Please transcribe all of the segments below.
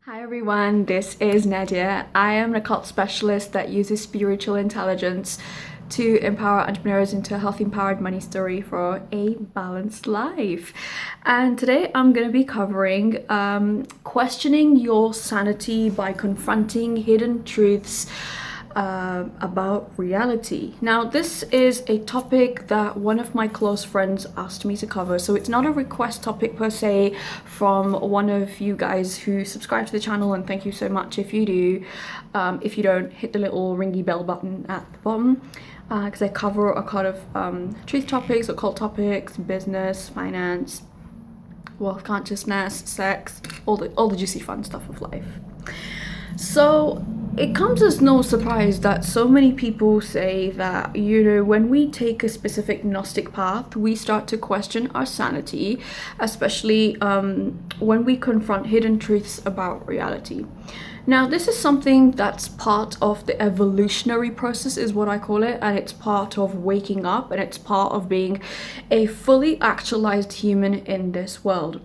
Hi everyone, this is Nadia. I am an occult specialist that uses spiritual intelligence to empower entrepreneurs into a healthy, empowered money story for a balanced life. And today I'm going to be covering questioning your sanity by confronting hidden truths about reality. Now, this is a topic that one of my close friends asked me to cover, so it's not a request topic per se from one of you guys who subscribe to the channel, and thank you so much if you do. If you don't, hit the little ringy bell button at the bottom, because I cover a lot of truth topics, occult topics, business, finance, wealth consciousness, sex, all the juicy fun stuff of life. So it comes as no surprise that so many people say that, when we take a specific Gnostic path, we start to question our sanity, especially when we confront hidden truths about reality. Now, this is something that's part of the evolutionary process, is what I call it, and it's part of waking up, and it's part of being a fully actualized human in this world.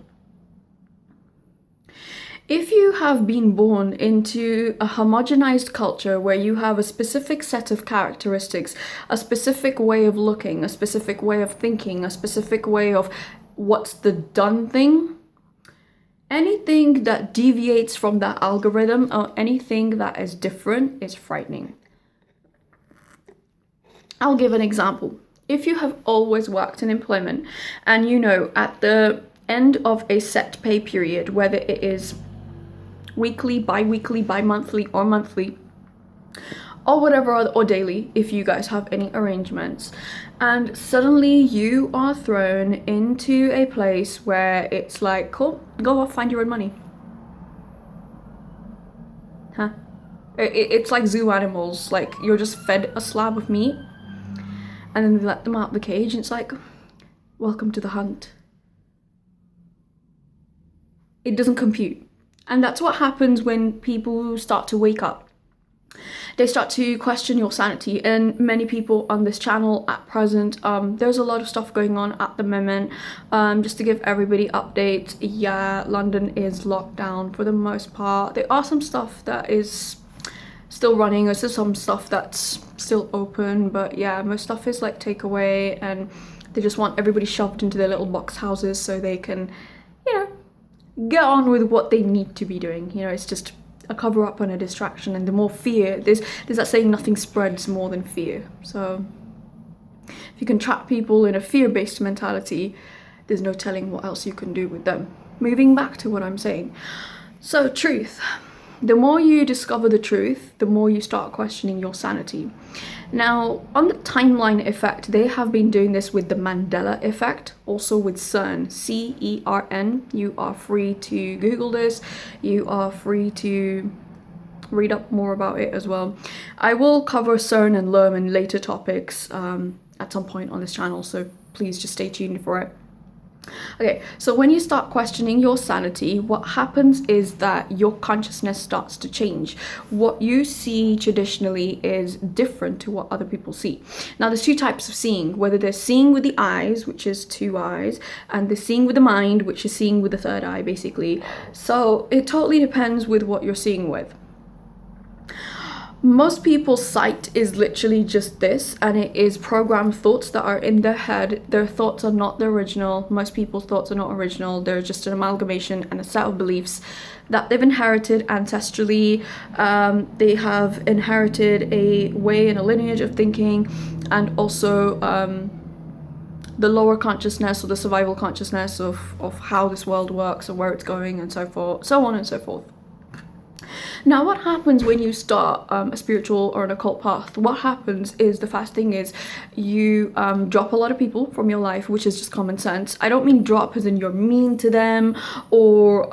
If you have been born into a homogenized culture where you have a specific set of characteristics, a specific way of looking, a specific way of thinking, a specific way of what's the done thing, anything that deviates from that algorithm or anything that is different is frightening. I'll give an example. If you have always worked in employment and at the end of a set pay period, whether it is weekly, bi-weekly, bi-monthly, or monthly, or whatever, or daily, if you guys have any arrangements, and suddenly you are thrown into a place where it's like, cool, go off, find your own money. It's like zoo animals, like you're just fed a slab of meat and then they let them out of the cage and it's like, welcome to the hunt. It doesn't compute. And that's what happens when people start to wake up. They start to question your sanity, and many people on this channel at present, there's a lot of stuff going on at the moment. Just to give everybody updates, yeah, London is locked down for the most part. There are some stuff that is still running, there's still some stuff that's still open, but yeah, most stuff is like takeaway, and they just want everybody shoved into their little box houses so they can, get on with what they need to be doing. It's just a cover up and a distraction, and the more fear, there's that saying, nothing spreads more than fear. So if you can trap people in a fear-based mentality, there's no telling what else you can do with them. Moving back to what I'm saying. So truth. The more you discover the truth, the more you start questioning your sanity. Now, on the timeline effect, they have been doing this with the Mandela effect, also with CERN, C-E-R-N. You are free to Google this. You are free to read up more about it as well. I will cover CERN and LERM in later topics at some point on this channel, so please just stay tuned for it. Okay, so when you start questioning your sanity, what happens is that your consciousness starts to change. What you see traditionally is different to what other people see. Now, there's two types of seeing, whether they're seeing with the eyes, which is two eyes, and they're seeing with the mind, which is seeing with the third eye, basically. So it totally depends with what you're seeing with. Most people's sight is literally just this, and it is programmed thoughts that are in their head. Their thoughts are not the original. Most people's thoughts are not original. They're just an amalgamation and a set of beliefs that they've inherited ancestrally. They have inherited a way and a lineage of thinking, and also the lower consciousness or the survival consciousness of how this world works and where it's going and so forth, so on and so forth. Now, what happens when you start a spiritual or an occult path? What happens is, the first thing is you drop a lot of people from your life, which is just common sense. I don't mean drop as in you're mean to them, or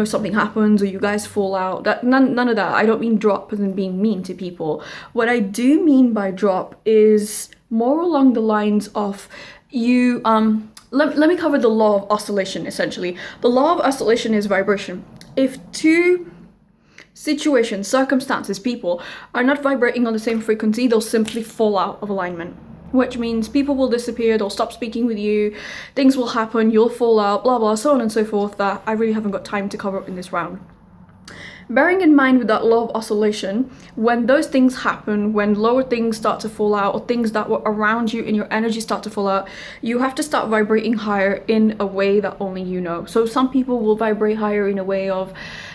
something happens or you guys fall out. None of that. I don't mean drop as in being mean to people. What I do mean by drop is more along the lines of you. Let me cover the law of oscillation. Essentially, the law of oscillation is vibration. If two situations, circumstances, people are not vibrating on the same frequency, they'll simply fall out of alignment, which means people will disappear, they'll stop speaking with you, things will happen, you'll fall out, blah blah, so on and so forth, that I really haven't got time to cover up in this round. bearing in mind with that law of oscillation, when those things happen, when lower things start to fall out, or things that were around you in your energy start to fall out, you have to start vibrating higher in a way that only you know. So some people will vibrate higher in a way of,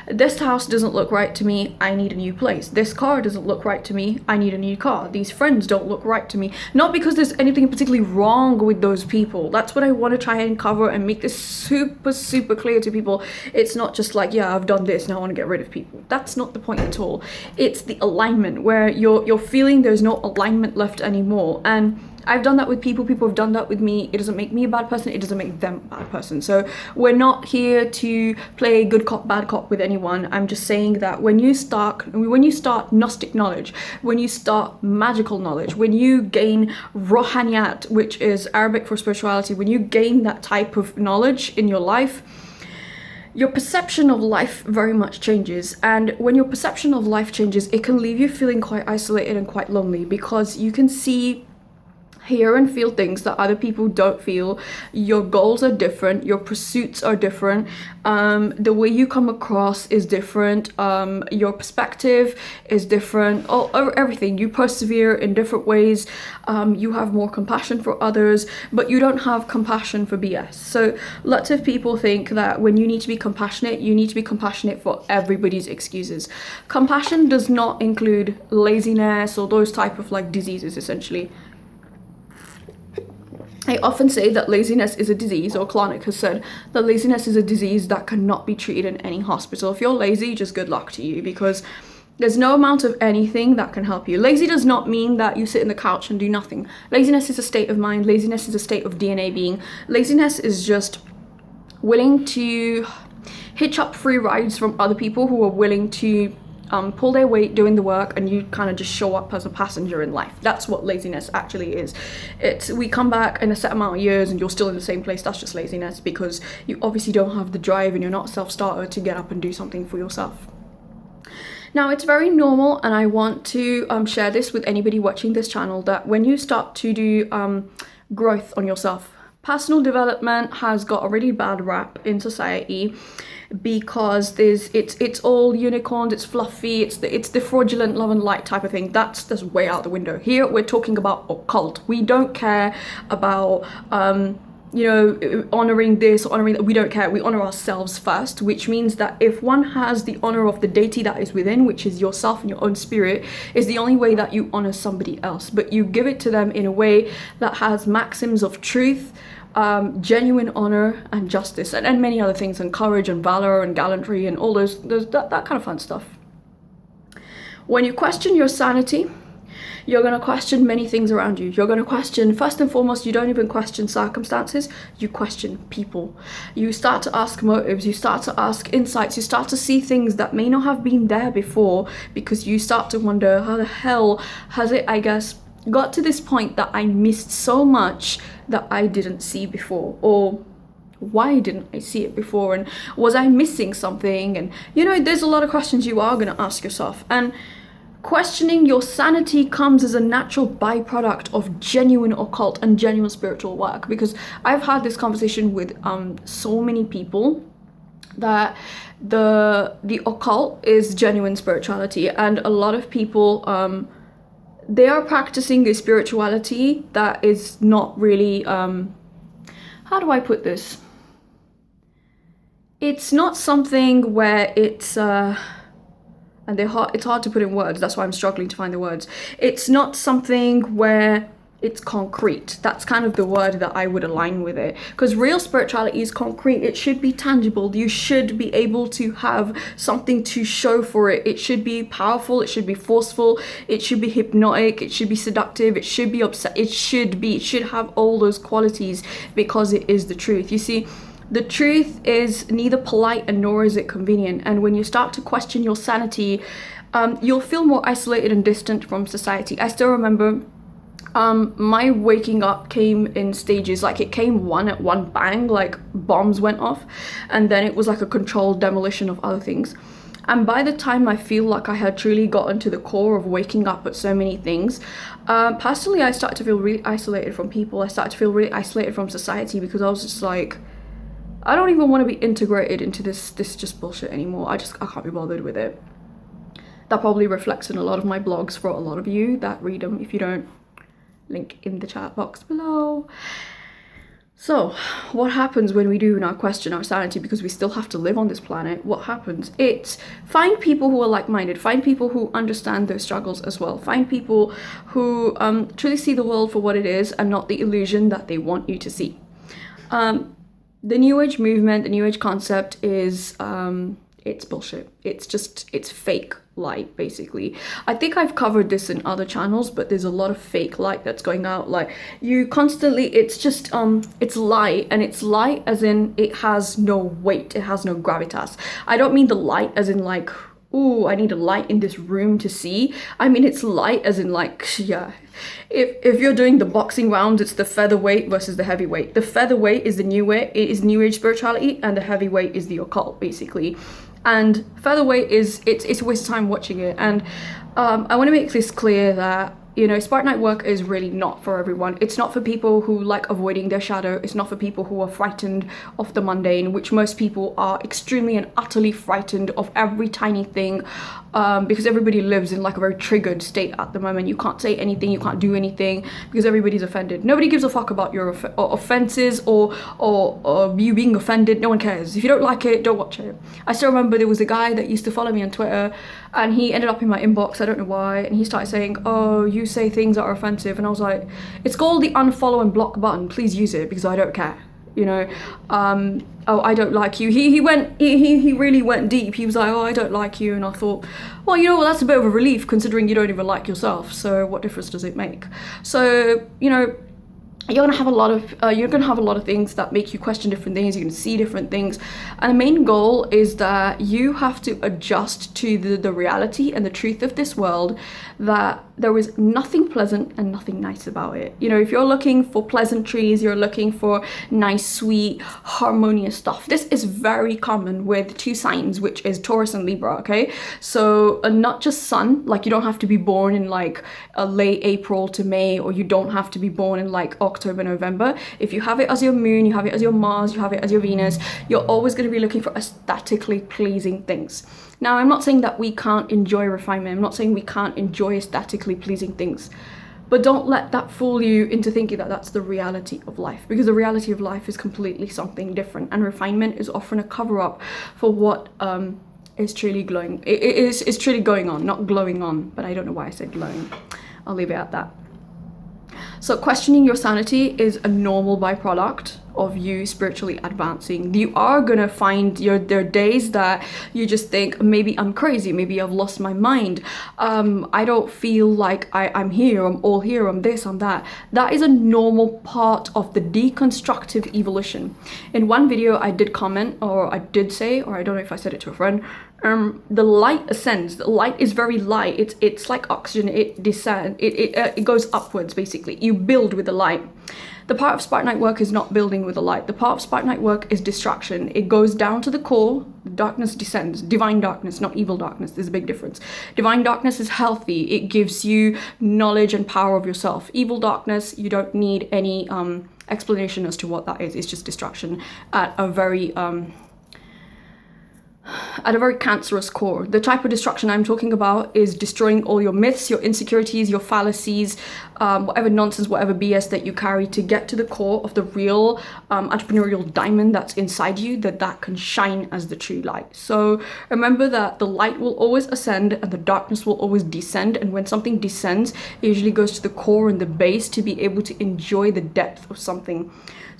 this house doesn't look right to me, I need a new place. This car doesn't look right to me, I need a new car. These friends don't look right to me. Not because there's anything particularly wrong with those people. That's what I want to try and cover and make this super clear to people. It's not just like, yeah, I've done this, now I want to get rid of people. That's not the point at all. It's the alignment where you're feeling there's no alignment left anymore. And I've done that with people have done that with me. It doesn't make me a bad person, it doesn't make them a bad person. So we're not here to play good cop, bad cop with anyone. I'm just saying that when you start Gnostic knowledge, when you start magical knowledge, when you gain Rohaniyat, which is Arabic for spirituality, when you gain that type of knowledge in your life, your perception of life very much changes. And when your perception of life changes, it can leave you feeling quite isolated and quite lonely, because you can see, hear and feel things that other people don't feel. Your goals are different, your pursuits are different, the way you come across is different, your perspective is different, everything. You persevere in different ways, you have more compassion for others, but you don't have compassion for BS. So lots of people think that when you need to be compassionate, you need to be compassionate for everybody's excuses. Compassion does not include laziness or those type of like diseases, essentially. I often say that laziness is a disease, or Clarnick has said that laziness is a disease that cannot be treated in any hospital. If you're lazy, just good luck to you, because there's no amount of anything that can help you. Lazy does not mean that you sit in the couch and do nothing. Laziness is a state of mind. Laziness is a state of DNA being. Laziness is just willing to hitch up free rides from other people who are willing to pull their weight doing the work, and you kind of just show up as a passenger in life. That's what laziness actually is. We come back in a set amount of years and you're still in the same place. That's just laziness, because you obviously don't have the drive and you're not a self-starter to get up and do something for yourself. Now, it's very normal, and I want to share this with anybody watching this channel, that when you start to do growth on yourself, personal development has got a really bad rap in society, because it's all unicorns, it's fluffy, it's the fraudulent love and light type of thing. That's way out the window. Here we're talking about occult. We don't care about honoring this or honoring that. We don't care. We honor ourselves first, which means that if one has the honor of the deity that is within, which is yourself and your own spirit, is the only way that you honor somebody else. But you give it to them in a way that has maxims of truth, genuine honor and justice, and many other things, and courage and valor and gallantry and all that kind of fun stuff. When you question your sanity, you're going to question many things around you. You're going to question, first and foremost, you don't even question circumstances, you question people. You start to ask motives, you start to ask insights, you start to see things that may not have been there before, because you start to wonder, how the hell has it, I guess, got to this point that I missed so much that I didn't see before? Or why didn't I see it before? And was I missing something? And there's a lot of questions you are going to ask yourself. And questioning your sanity comes as a natural byproduct of genuine occult and genuine spiritual work, because I've had this conversation with so many people that the occult is genuine spirituality, and a lot of people they are practicing a spirituality that is not really, how do I put this? It's not something where it's, it's hard to put in words, that's why I'm struggling to find the words. It's not something where it's concrete. That's kind of the word that I would align with it, because real spirituality is concrete. It should be tangible. You should be able to have something to show for it. It should be powerful, it should be forceful, it should be hypnotic, it should be seductive, it should be it should have all those qualities, because it is the truth. You see, the truth is neither polite and nor is it convenient. And when you start to question your sanity, you'll feel more isolated and distant from society. I still remember my waking up came in stages. Like, it came one at one bang, like bombs went off, and then it was like a controlled demolition of other things. And by the time I feel like I had truly gotten to the core of waking up at so many things, personally I started to feel really isolated from people. I started to feel really isolated from society, because I was just like, I don't even want to be integrated into this just bullshit anymore. I can't be bothered with it. That probably reflects in a lot of my blogs for a lot of you that read them. If you don't, link in the chat box below. So, what happens when we do now question our sanity, because we still have to live on this planet? What happens? It's find people who are like-minded, find people who understand their struggles as well, find people who truly see the world for what it is and not the illusion that they want you to see. The New Age movement, the New Age concept is, it's bullshit. It's fake light, basically. I think I've covered this in other channels, but there's a lot of fake light that's going out. Like, you constantly, it's just, it's light, and it's light as in it has no weight, it has no gravitas. I don't mean the light as in like, ooh, I need a light in this room to see. I mean, it's light as in like, yeah. If you're doing the boxing rounds, it's the featherweight versus the heavyweight. The featherweight is the new way, it is New Age spirituality, and the heavyweight is the occult, basically. And featherweight is, it's a waste of time watching it. And I want to make this clear that, you know, Spartanite work is really not for everyone. It's not for people who like avoiding their shadow. It's not for people who are frightened of the mundane, which most people are extremely and utterly frightened of every tiny thing, because everybody lives in like a very triggered state at the moment. You can't say anything, you can't do anything because everybody's offended. Nobody gives a fuck about your offenses or you being offended. No one cares. If you don't like it, don't watch it. I still remember there was a guy that used to follow me on Twitter, and he ended up in my inbox, I don't know why, and he started saying, oh, you say things that are offensive, and I was like, it's called the unfollow and block button, please use it because I don't care, you know. Oh, I don't like you. He really went deep. He was like, oh, I don't like you, and I thought, well, you know, that's a bit of a relief considering you don't even like yourself, so what difference does it make? So, you know, you're gonna have a lot of things that make you question different things. You're gonna see different things, and the main goal is that you have to adjust to the reality and the truth of this world, that there is nothing pleasant and nothing nice about it. You know, if you're looking for pleasantries, you're looking for nice, sweet, harmonious stuff, this is very common with two signs, which is Taurus and Libra, okay? So not just sun, like you don't have to be born in like late April to May, or you don't have to be born in like October, November. If you have it as your moon, you have it as your Mars, you have it as your Venus, you're always going to be looking for aesthetically pleasing things. Now, I'm not saying that we can't enjoy refinement. I'm not saying we can't enjoy aesthetically pleasing things, but don't let that fool you into thinking that that's the reality of life, because the reality of life is completely something different, and refinement is often a cover-up for what is truly glowing. It's truly going on, not glowing on, but I don't know why I said glowing. I'll leave it at that. So questioning your sanity is a normal byproduct of you spiritually advancing. You are gonna find there are days that you just think, maybe I'm crazy, maybe I've lost my mind, I don't feel like I'm here, I'm all here, I'm this, I'm that. That is a normal part of the deconstructive evolution. In one video I did comment, or I did say, or I don't know if I said it to a friend, the light ascends. The light is very light. It's like oxygen. It descends. It goes upwards, basically. You build with the light. The part of Spartanite work is not building with the light. The part of Spartanite work is distraction. It goes down to the core. Darkness descends. Divine darkness, not evil darkness. There's a big difference. Divine darkness is healthy. It gives you knowledge and power of yourself. Evil darkness, you don't need any explanation as to what that is. It's just distraction at a very cancerous core. The type of destruction I'm talking about is destroying all your myths, your insecurities, your fallacies, whatever nonsense, whatever BS that you carry, to get to the core of the real entrepreneurial diamond that's inside you, that can shine as the true light. So remember that the light will always ascend and the darkness will always descend, and when something descends, it usually goes to the core and the base to be able to enjoy the depth of something.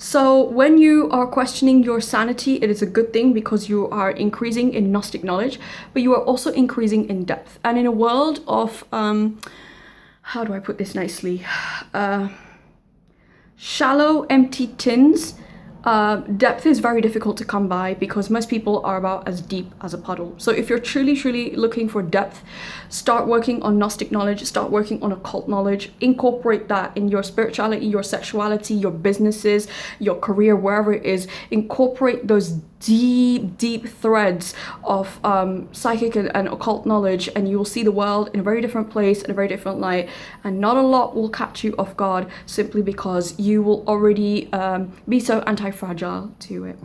So when you are questioning your sanity, it is a good thing because you are increasing in Gnostic knowledge, but you are also increasing in depth. And in a world of, how do I put this nicely? Shallow, empty tins, depth is very difficult to come by because most people are about as deep as a puddle. So if you're truly looking for depth, start working on Gnostic knowledge, start working on occult knowledge, incorporate that in your spirituality, your sexuality, your businesses, your career, wherever it is. Incorporate those deep threads of psychic and occult knowledge, and you will see the world in a very different place, in a very different light, and not a lot will catch you off guard simply because you will already be so anti-fragile to it.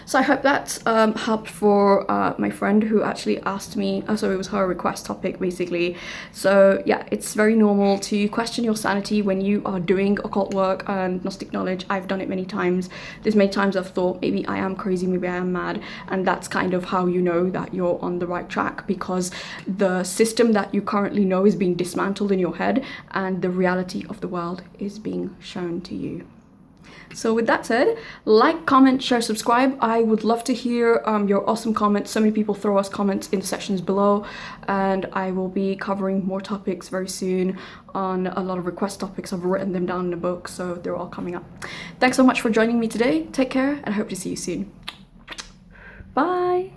So I hope that helped for my friend who actually asked me, so it was her request topic basically. So yeah, it's very normal to question your sanity when you are doing occult work and Gnostic knowledge. I've done it many times. There's many times I've thought maybe I am crazy, maybe I am mad, and that's kind of how you know that you're on the right track, because the system that you currently know is being dismantled in your head and the reality of the world is being shown to you. So with that said, like, comment, share, subscribe. I would love to hear your awesome comments. So many people throw us comments in the sections below, and I will be covering more topics very soon on a lot of request topics. I've written them down in a book, so they're all coming up. Thanks so much for joining me today. Take care, and I hope to see you soon. Bye!